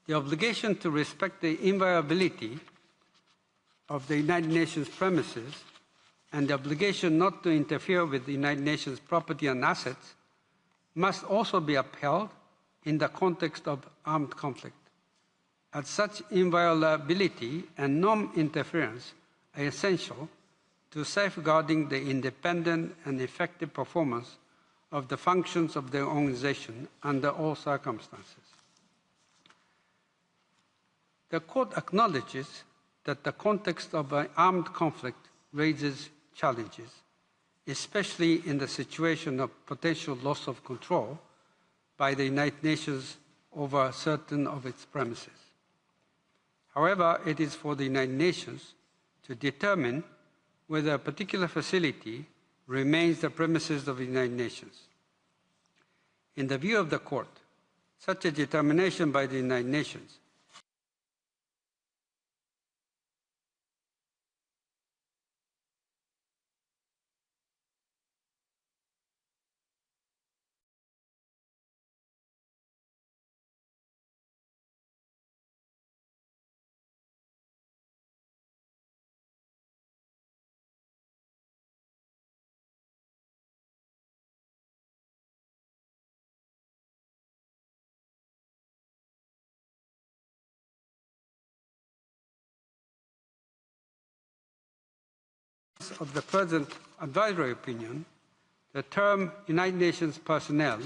The obligation to respect the inviolability of the United Nations premises and the obligation not to interfere with the United Nations property and assets must also be upheld in the context of armed conflict, as such inviolability and non-interference are essential to safeguarding the independent and effective performance of the functions of the organization under all circumstances. The Court acknowledges that the context of an armed conflict raises challenges, especially in the situation of potential loss of control by the United Nations over certain of its premises. However, it is for the United Nations to determine whether a particular facility remains the premises of the United Nations. In the view of the Court, such a determination by the United Nations of the present advisory opinion, the term United Nations personnel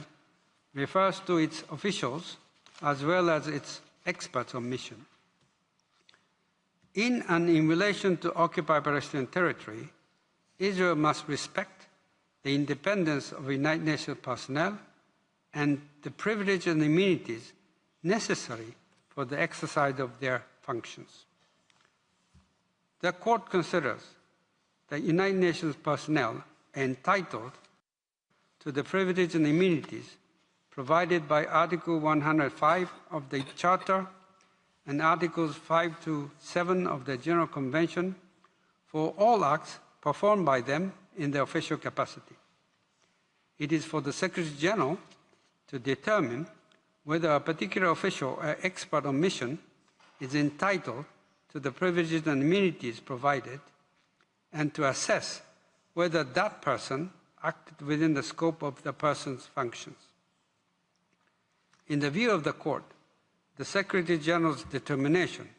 refers to its officials as well as its experts on mission. In and in relation to occupied Palestinian territory, Israel must respect the independence of United Nations personnel and the privileges and immunities necessary for the exercise of their functions. The Court considers that United Nations personnel are entitled to the privileges and immunities provided by Article 105 of the Charter and Articles 5 to 7 of the General Convention for all acts performed by them in their official capacity. It is for the Secretary General to determine whether a particular official or expert on mission is entitled to the privileges and immunities provided, and to assess whether that person acted within the scope of the person's functions. In the view of the Court, the Secretary General's determination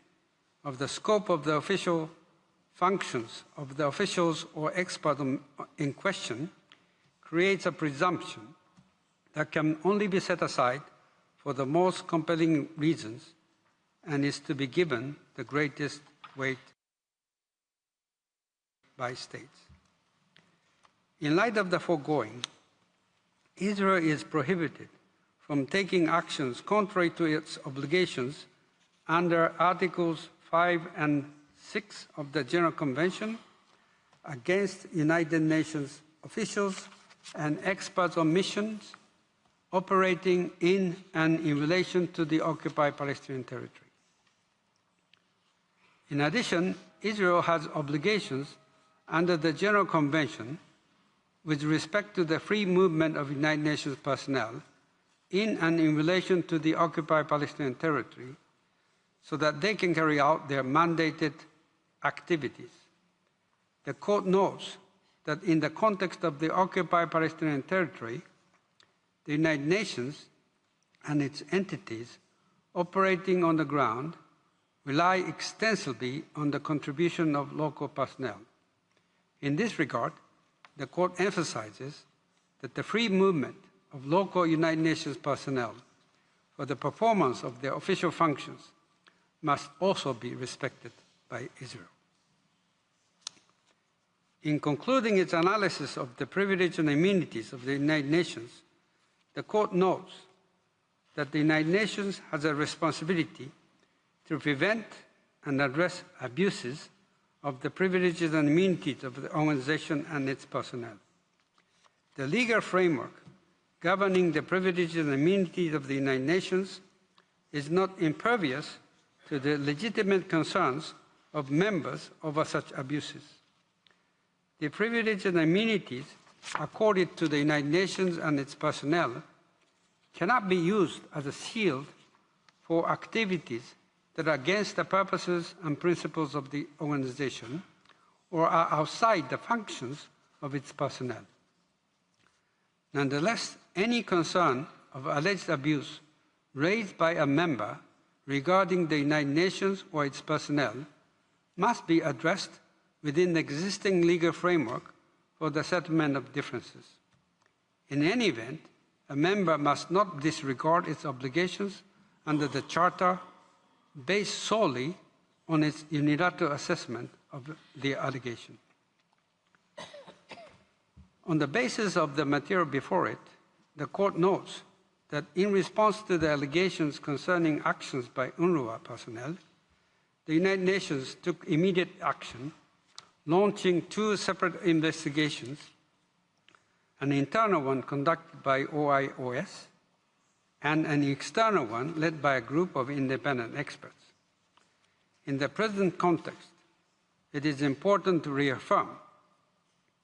of the scope of the official functions of the officials or experts in question creates a presumption that can only be set aside for the most compelling reasons and is to be given the greatest weight by states. In light of the foregoing, Israel is prohibited from taking actions contrary to its obligations under Articles 5 and 6 of the General Convention against United Nations officials and experts on missions operating in and in relation to the occupied Palestinian territory. In addition, Israel has obligations under the General Convention with respect to the free movement of United Nations personnel in and in relation to the occupied Palestinian territory so that they can carry out their mandated activities. The Court notes that in the context of the occupied Palestinian territory, the United Nations and its entities operating on the ground rely extensively on the contribution of local personnel. In this regard, the Court emphasizes that the free movement of local United Nations personnel for the performance of their official functions must also be respected by Israel. In concluding its analysis of the privileges and immunities of the United Nations, the Court notes that the United Nations has a responsibility to prevent and address abuses of the privileges and immunities of the organization and its personnel. The legal framework governing the privileges and immunities of the United Nations is not impervious to the legitimate concerns of members over such abuses. The privileges and immunities accorded to the United Nations and its personnel cannot be used as a shield for activities that are against the purposes and principles of the organization or are outside the functions of its personnel. Nonetheless, any concern of alleged abuse raised by a member regarding the United Nations or its personnel must be addressed within the existing legal framework for the settlement of differences. In any event, a member must not disregard its obligations under the Charter based solely on its unilateral assessment of the allegation. On the basis of the material before it, the Court notes that in response to the allegations concerning actions by UNRWA personnel, the United Nations took immediate action, launching 2 separate investigations, an internal one conducted by OIOS and an external one led by a group of independent experts. In the present context, it is important to reaffirm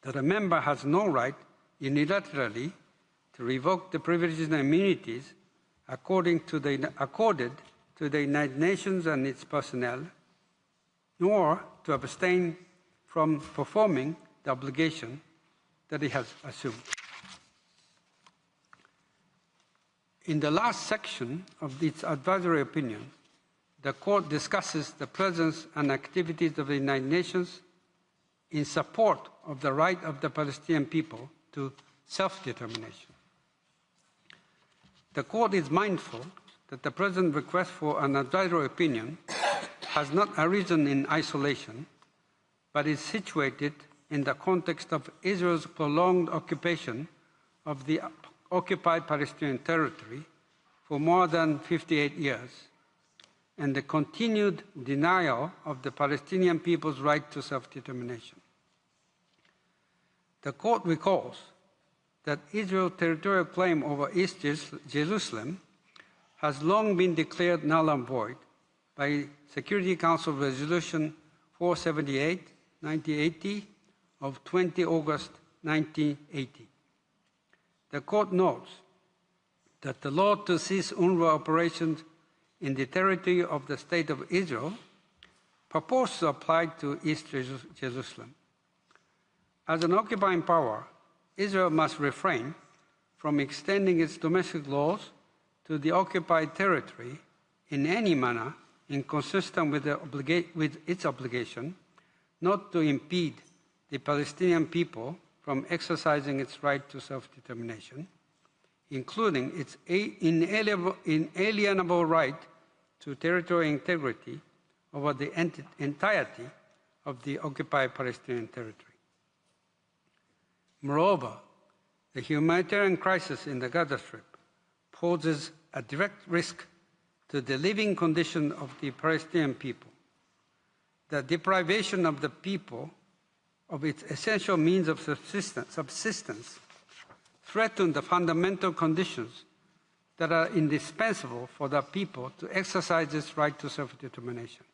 that a member has no right unilaterally to revoke the privileges and immunities accorded to the United Nations and its personnel, nor to abstain from performing the obligation that it has assumed. In the last section of its advisory opinion, the Court discusses the presence and activities of the United Nations in support of the right of the Palestinian people to self-determination. The Court is mindful that the present request for an advisory opinion has not arisen in isolation, but is situated in the context of Israel's prolonged occupation of the occupied Palestinian territory for more than 58 years, and the continued denial of the Palestinian people's right to self-determination. The Court recalls that Israel's territorial claim over East Jerusalem has long been declared null and void by Security Council Resolution 478, 1980 of 20 August 1980. The Court notes that the law to cease UNRWA operations in the territory of the State of Israel purports to apply to East Jerusalem. As an occupying power, Israel must refrain from extending its domestic laws to the occupied territory in any manner inconsistent with its obligation not to impede the Palestinian people from exercising its right to self-determination, including its inalienable right to territorial integrity over the entirety of the occupied Palestinian territory. Moreover, the humanitarian crisis in the Gaza Strip poses a direct risk to the living condition of the Palestinian people. The deprivation of the people of its essential means of subsistence threaten the fundamental conditions that are indispensable for the people to exercise its right to self-determination.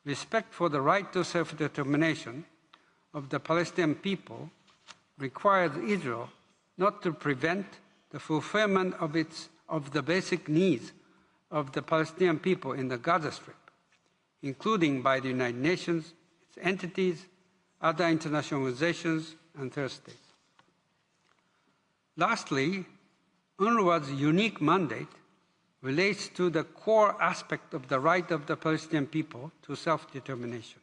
Respect for the right to self-determination of the Palestinian people requires Israel not to prevent the fulfillment of the basic needs of the Palestinian people in the Gaza Strip, including by the United Nations, its entities, other international organizations, and third states. Lastly, UNRWA's unique mandate relates to the core aspect of the right of the Palestinian people to self-determination.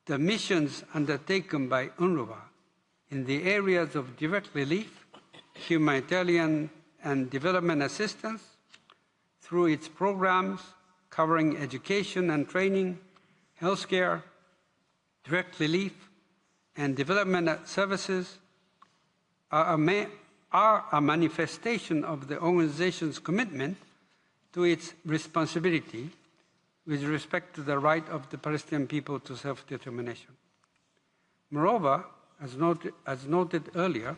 The missions undertaken by UNRWA in the areas of direct relief, humanitarian and development assistance, through its programs covering education and training, healthcare, direct relief, and development services, are a manifestation of the organization's commitment to its responsibility with respect to the right of the Palestinian people to self-determination. Moreover, as noted earlier,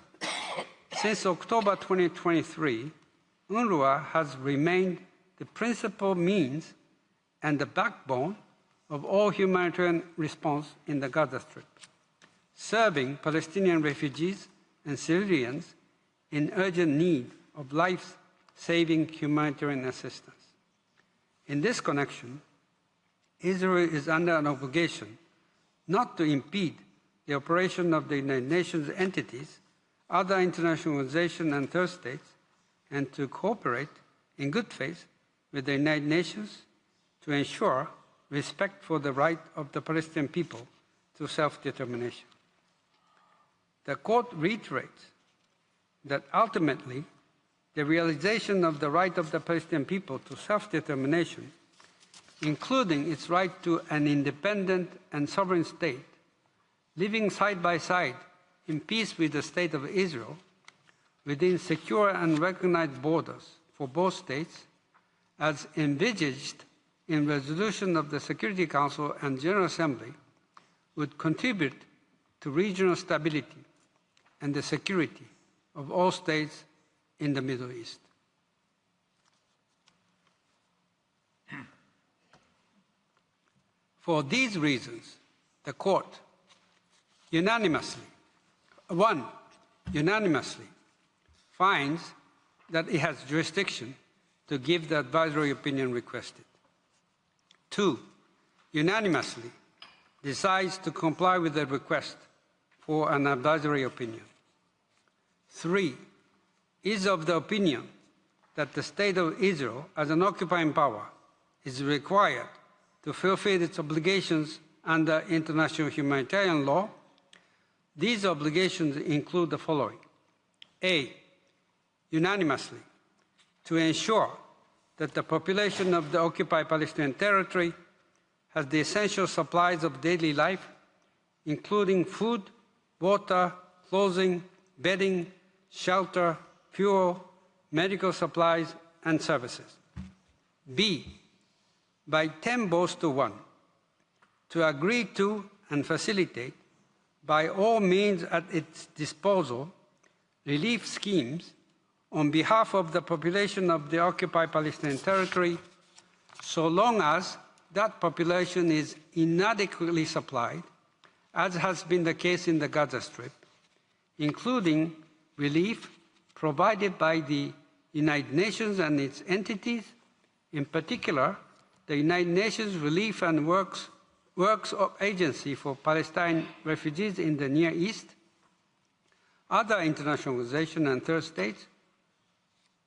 since October 2023, UNRWA has remained the principal means and the backbone of all humanitarian response in the Gaza Strip, serving Palestinian refugees and civilians in urgent need of saving humanitarian assistance. In this connection, Israel is under an obligation not to impede the operation of the United Nations entities, other international organizations, and third states, and to cooperate in good faith with the United Nations to ensure respect for the right of the Palestinian people to self-determination. The Court reiterates that ultimately, the realization of the right of the Palestinian people to self-determination, including its right to an independent and sovereign state, living side by side in peace with the State of Israel, within secure and recognized borders for both states, as envisaged in resolution of the Security Council and General Assembly, would contribute to regional stability and the security of all states in the Middle East. For these reasons, the Court unanimously finds that it has jurisdiction to give the advisory opinion requested. 2, unanimously decides to comply with the request for an advisory opinion. 3, is of the opinion that the State of Israel, as an occupying power, is required to fulfill its obligations under international humanitarian law. These obligations include the following. A, unanimously, to ensure that the population of the occupied Palestinian territory has the essential supplies of daily life, including food, water, clothing, bedding, shelter, fuel, medical supplies, and services. B, by 10 votes to 1, to agree to and facilitate, by all means at its disposal, relief schemes on behalf of the population of the occupied Palestinian territory, so long as that population is inadequately supplied, as has been the case in the Gaza Strip, including relief provided by the United Nations and its entities, in particular, the United Nations Relief and Works Agency for Palestine refugees in the Near East, other international organizations and third states,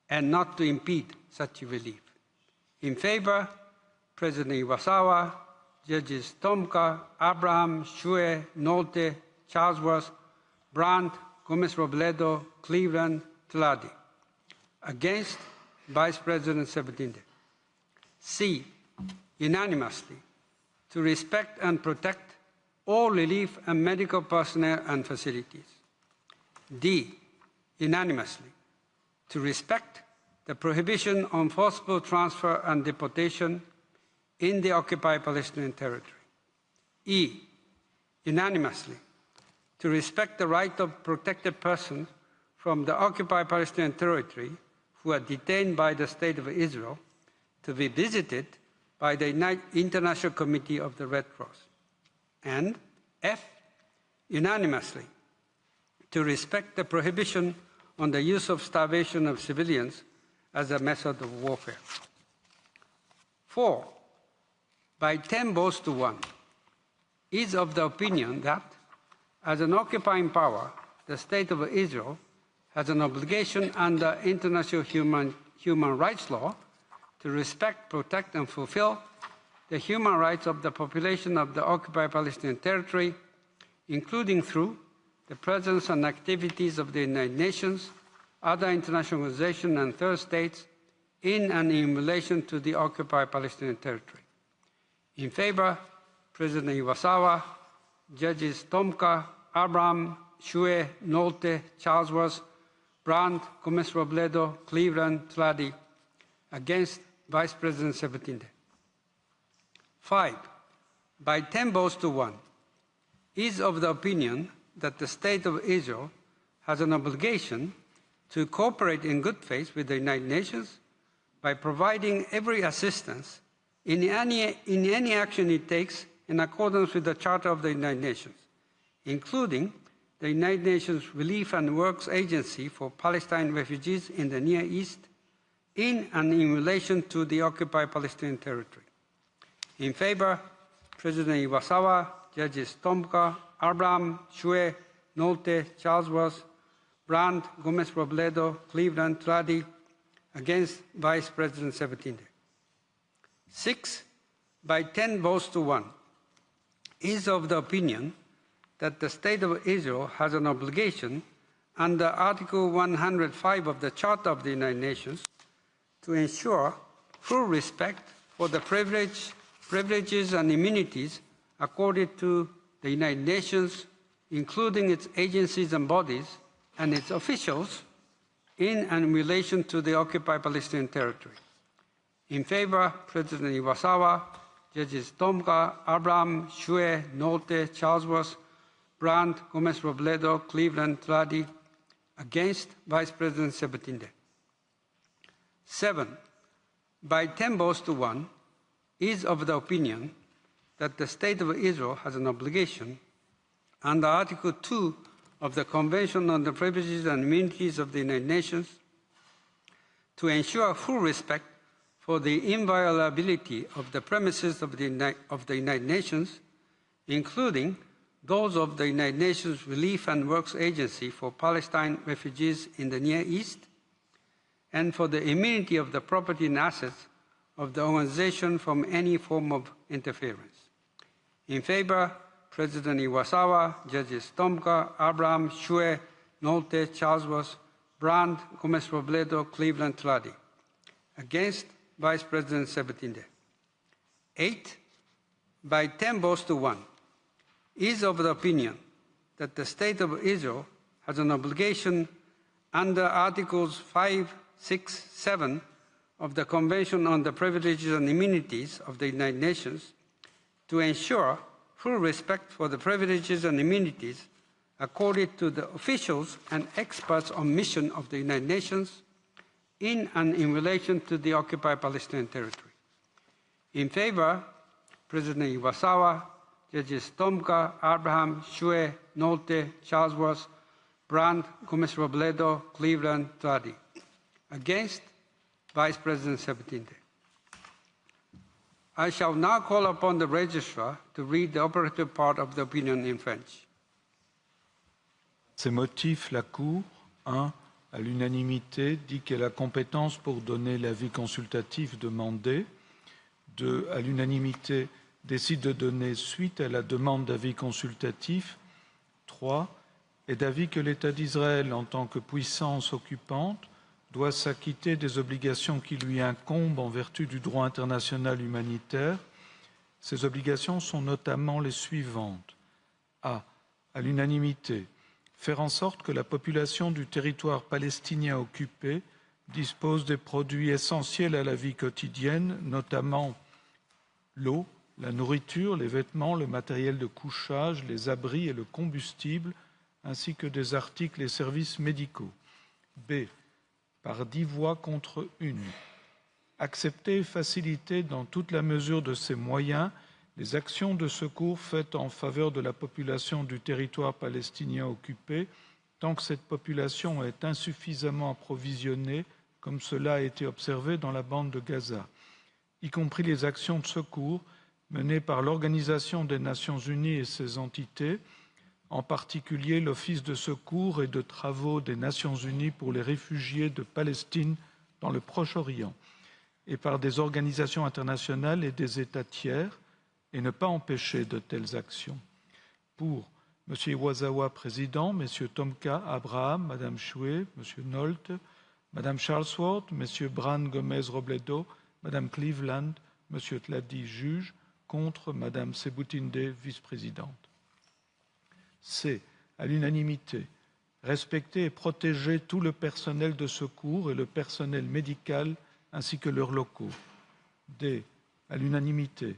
and not to impede such relief. In favor, President Iwasawa, Judges Tomka, Abraham, Shue, Nolte, Charlesworth, Brandt, Gomez-Robledo, Cleveland, Tladi. Against, Vice President Sebutinde. C, unanimously, to respect and protect all relief and medical personnel and facilities. D, unanimously, to respect the prohibition on forcible transfer and deportation in the occupied Palestinian territory. E, unanimously, to respect the right of protected persons from the occupied Palestinian territory who are detained by the State of Israel to be visited by the International Committee of the Red Cross. And F, unanimously, to respect the prohibition on the use of starvation of civilians as a method of warfare. 4, by 10 votes to 1, is of the opinion that, as an occupying power, the State of Israel has an obligation under international human rights law to respect, protect, and fulfill the human rights of the population of the occupied Palestinian territory, including through the presence and activities of the United Nations, other international organizations, and third states in and in relation to the occupied Palestinian territory. In favor, President Iwasawa, Judges Tomka, Abraham, Shue, Nolte, Charlesworth, Brandt, Gomez-Robledo, Cleveland, Tladi. Against, Vice President Sebutinde. 5, by 10 votes to 1, is of the opinion that the State of Israel has an obligation to cooperate in good faith with the United Nations by providing every assistance in any action it takes in accordance with the Charter of the United Nations, including the United Nations Relief and Works Agency for Palestine refugees in the Near East, in and in relation to the occupied Palestinian territory. In favor, President Iwasawa, Judges Tomka, Abraham, Shue, Nolte, Charlesworth, Brandt, Gomez-Robledo, Cleveland, Tradi. Against, Vice President Sabatinde. 6, by 10 votes to 1, is of the opinion that the State of Israel has an obligation under Article 105 of the Charter of the United Nations to ensure full respect for the privileges and immunities accorded to the United Nations, including its agencies and bodies and its officials, in and in relation to the occupied Palestinian territory. In favor, President Iwasawa, Judges Tomka, Abraham, Shue, Nolte, Charlesworth, Brandt, Gomez-Robledo, Cleveland, Tradi. Against, Vice President Sabatinde. 7, by 10 votes to 1, is of the opinion that the State of Israel has an obligation under Article 2 of the Convention on the Privileges and Immunities of the United Nations to ensure full respect for the inviolability of the premises of the United Nations, including those of the United Nations Relief and Works Agency for Palestine refugees in the Near East, and for the immunity of the property and assets of the organization from any form of interference. In favor, President Iwasawa, Judges Tomka, Abraham, Shue, Nolte, Charlesworth, Brandt, Gomez-Robledo, Cleveland, Tradi. Against, Vice President Sabatinde. 8, by 10 votes to 1, is of the opinion that the State of Israel has an obligation under Articles 5, 6, 7 of the Convention on the Privileges and Immunities of the United Nations to ensure full respect for the privileges and immunities accorded to the officials and experts on mission of the United Nations in and in relation to the occupied Palestinian territory. In favor, President Iwasawa, Judges Tomka, Abraham, Shue, Nolte, Charlesworth, Brandt, Gomez-Robledo, Cleveland, Tradi. Against, Vice President Sabatinde. I shall now call upon the Registrar to read the operative part of the opinion in French. Ces motifs, la Cour, 1, à l'unanimité, dit qu'elle a compétence pour donner l'avis consultatif demandé. 2, à l'unanimité, décide de donner suite à la demande d'avis consultatif. 3, est d'avis que l'État d'Israël, en tant que puissance occupante, doit s'acquitter des obligations qui lui incombent en vertu du droit international humanitaire. Ces obligations sont notamment les suivantes. A. À l'unanimité, faire en sorte que la population du territoire palestinien occupé dispose des produits essentiels à la vie quotidienne, notamment l'eau, la nourriture, les vêtements, le matériel de couchage, les abris et le combustible, ainsi que des articles et services médicaux. B. Par 10 voix contre 1. Accepter et faciliter dans toute la mesure de ses moyens les actions de secours faites en faveur de la population du territoire palestinien occupé, tant que cette population est insuffisamment approvisionnée, comme cela a été observé dans la bande de Gaza, y compris les actions de secours menées par l'Organisation des Nations Unies et ses entités, en particulier l'Office de secours et de travaux des Nations Unies pour les réfugiés de Palestine dans le Proche-Orient, et par des organisations internationales et des États tiers, et ne pas empêcher de telles actions. Pour M. Iwasawa, président, M. Tomka, Abraham, Mme Shue, M. Nolte, Mme Charlesworth, M. Brandt, Gomez-Robledo, Mme Cleveland, M. Tladi, juge, contre Mme Sebutinde, vice-présidente. C. À l'unanimité, respecter et protéger tout le personnel de secours et le personnel médical ainsi que leurs locaux. D. À l'unanimité,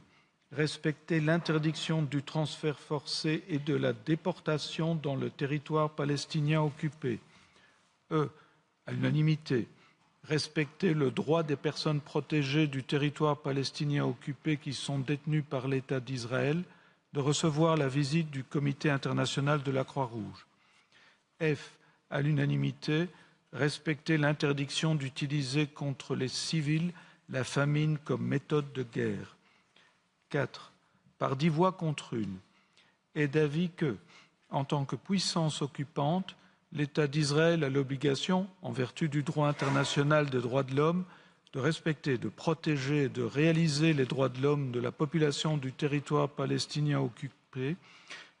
respecter l'interdiction du transfert forcé et de la déportation dans le territoire palestinien occupé. E. À l'unanimité, respecter le droit des personnes protégées du territoire palestinien occupé qui sont détenues par l'État d'Israël de recevoir la visite du Comité international de la Croix-Rouge. F. À l'unanimité, respecter l'interdiction d'utiliser contre les civils la famine comme méthode de guerre. 4. Par 10 voix contre 1, est d'avis que, en tant que puissance occupante, l'État d'Israël a l'obligation, en vertu du droit international des droits de l'homme, de respecter, de protéger et de réaliser les droits de l'homme de la population du territoire palestinien occupé,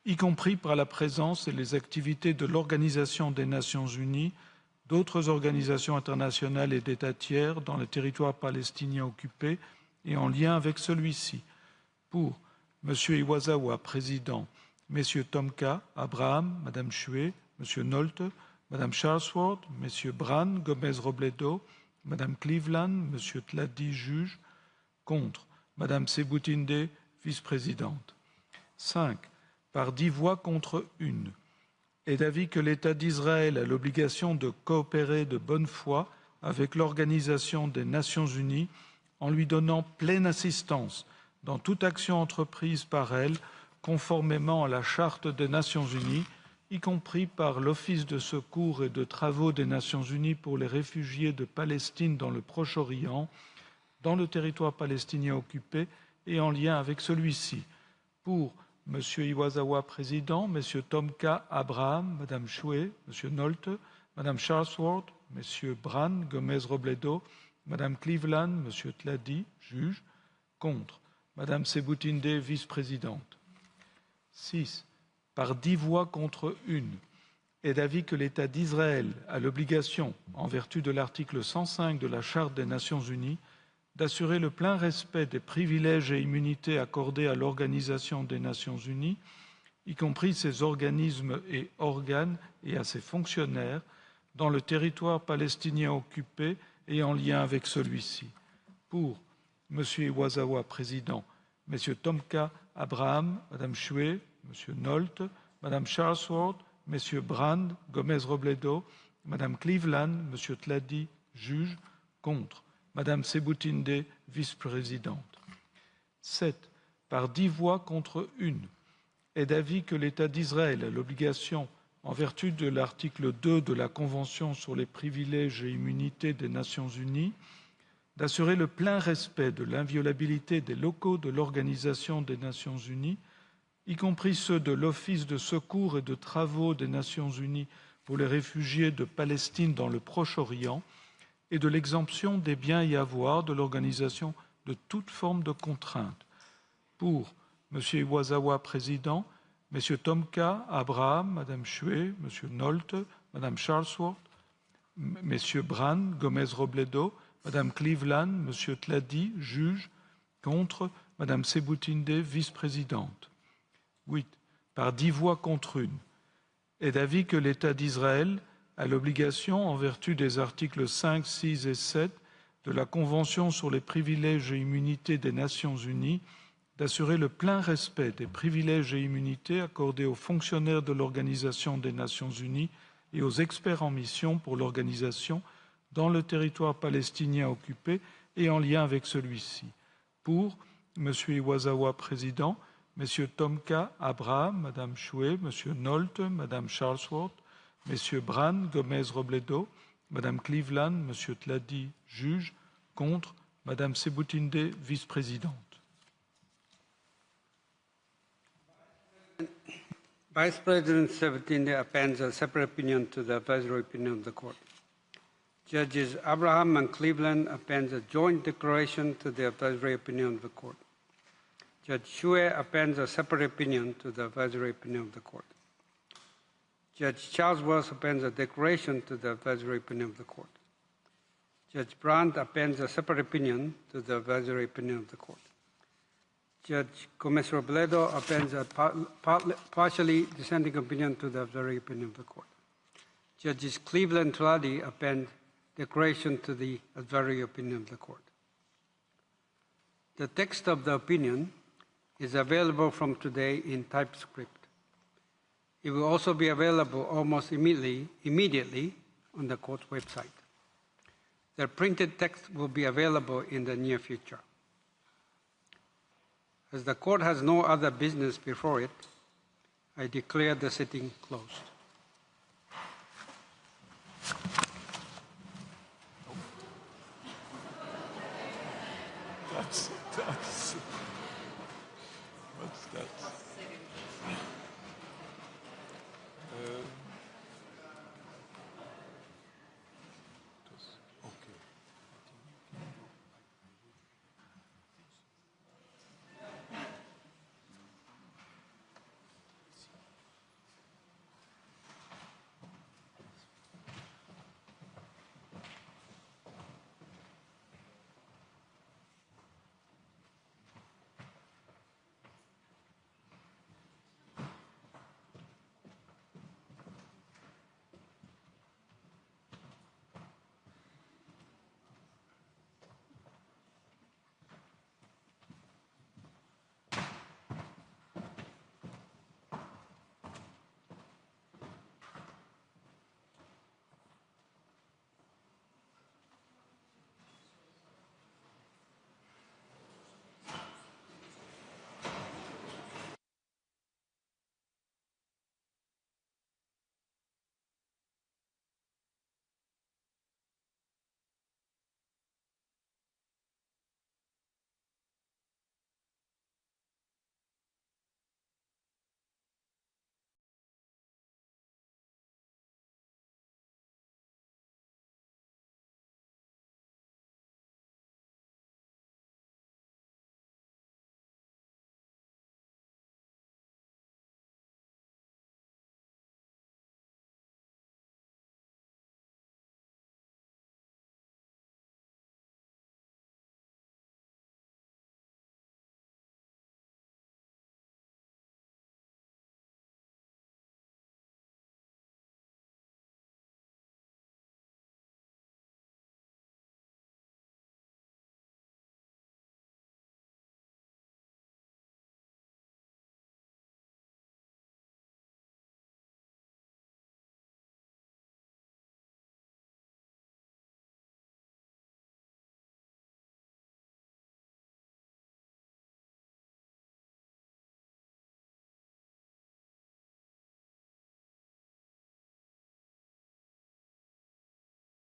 y compris par la présence et les activités de l'Organisation des Nations Unies, d'autres organisations internationales et d'États tiers dans le territoire palestinien occupé et en lien avec celui-ci. Pour M. Iwasawa, président, M. Tomka, Abraham, Mme Choué, M. Nolte, Mme Charlesworth, M. Brand, Gomez-Robledo, Mme Cleveland, M. Tladi, juge, contre Mme Sebutinde, vice-présidente. 5. Par 10 voix contre 1, est d'avis que l'État d'Israël a l'obligation de coopérer de bonne foi avec l'Organisation des Nations Unies en lui donnant pleine assistance dans toute action entreprise par elle, conformément à la Charte des Nations Unies, y compris par l'Office de secours et de travaux des Nations Unies pour les réfugiés de Palestine dans le Proche-Orient, dans le territoire palestinien occupé et en lien avec celui-ci. Pour M. Iwasawa, président, M. Tomka, Abraham, Mme Choué, M. Nolte, Mme Charlesworth, M. Brand, Gomez-Robledo, Mme Cleveland, M. Tladi, juge, contre Mme Sebutinde, vice-présidente. 6. Par 10 voix contre 1, est d'avis que l'État d'Israël a l'obligation, en vertu de l'article 105 de la Charte des Nations Unies, d'assurer le plein respect des privilèges et immunités accordés à l'Organisation des Nations Unies, y compris ses organismes et organes et à ses fonctionnaires, dans le territoire palestinien occupé et en lien avec celui-ci. Pour M. Iwasawa, président, M. Tomka, Abraham, Mme Choué, M. Nolte, Mme Charlesworth, M. Brand, Gomez-Robledo, Mme Cleveland, M. Tladi, juge, contre Mme Sebutinde, vice-présidente. 7. Par 10 voix contre 1, est d'avis que l'État d'Israël a l'obligation, en vertu de l'article 2 de la Convention sur les privilèges et immunités des Nations Unies, d'assurer le plein respect de l'inviolabilité des locaux de l'Organisation des Nations Unies, y compris ceux de l'Office de secours et de travaux des Nations Unies pour les réfugiés de Palestine dans le Proche-Orient, et de l'exemption des biens et avoirs de l'organisation de toute forme de contrainte. Pour M. Iwasawa, président, M. Tomka, Abraham, Mme Choué, M. Nolte, Mme Charlesworth, M. Brand, Gomez-Robledo, Mme Cleveland, M. Tladi, juge, contre Mme Sebutinde, vice-présidente. 8. Par 10 voix contre 1, est d'avis que l'État d'Israël a l'obligation, en vertu des articles 5, 6 et 7 de la Convention sur les privilèges et immunités des Nations Unies, d'assurer le plein respect des privilèges et immunités accordés aux fonctionnaires de l'Organisation des Nations Unies et aux experts en mission pour l'organisation dans le territoire palestinien occupé et en lien avec celui-ci. Pour M. Iwasawa, président, M. Tomka, Abraham, Mme Choué, M. Nolte, Mme Charlesworth, M. Brand, Gomez-Robledo, Mme Cleveland, M. Tladi, juge, contre Mme Sebutinde, vice-présidente. Vice President Sebutinde appends a separate opinion to the advisory opinion of the Court. Judges Abraham and Cleveland appends a joint declaration to the advisory opinion of the Court. Judge Choué appends a separate opinion to the advisory opinion of the Court. Judge Charlesworth appends a declaration to the advisory opinion of the Court. Judge Brandt appends a separate opinion to the advisory opinion of the Court. Judge Gomez-Robledo appends a partially dissenting opinion to the advisory opinion of the Court. Judges Cleveland and Tladi append declaration to the advisory opinion of the Court. The text of the opinion is available from today in TypeScript. It will also be available almost immediately on the Court's website. The printed text will be available in the near future. As the Court has no other business before it, I declare the sitting closed. What's that?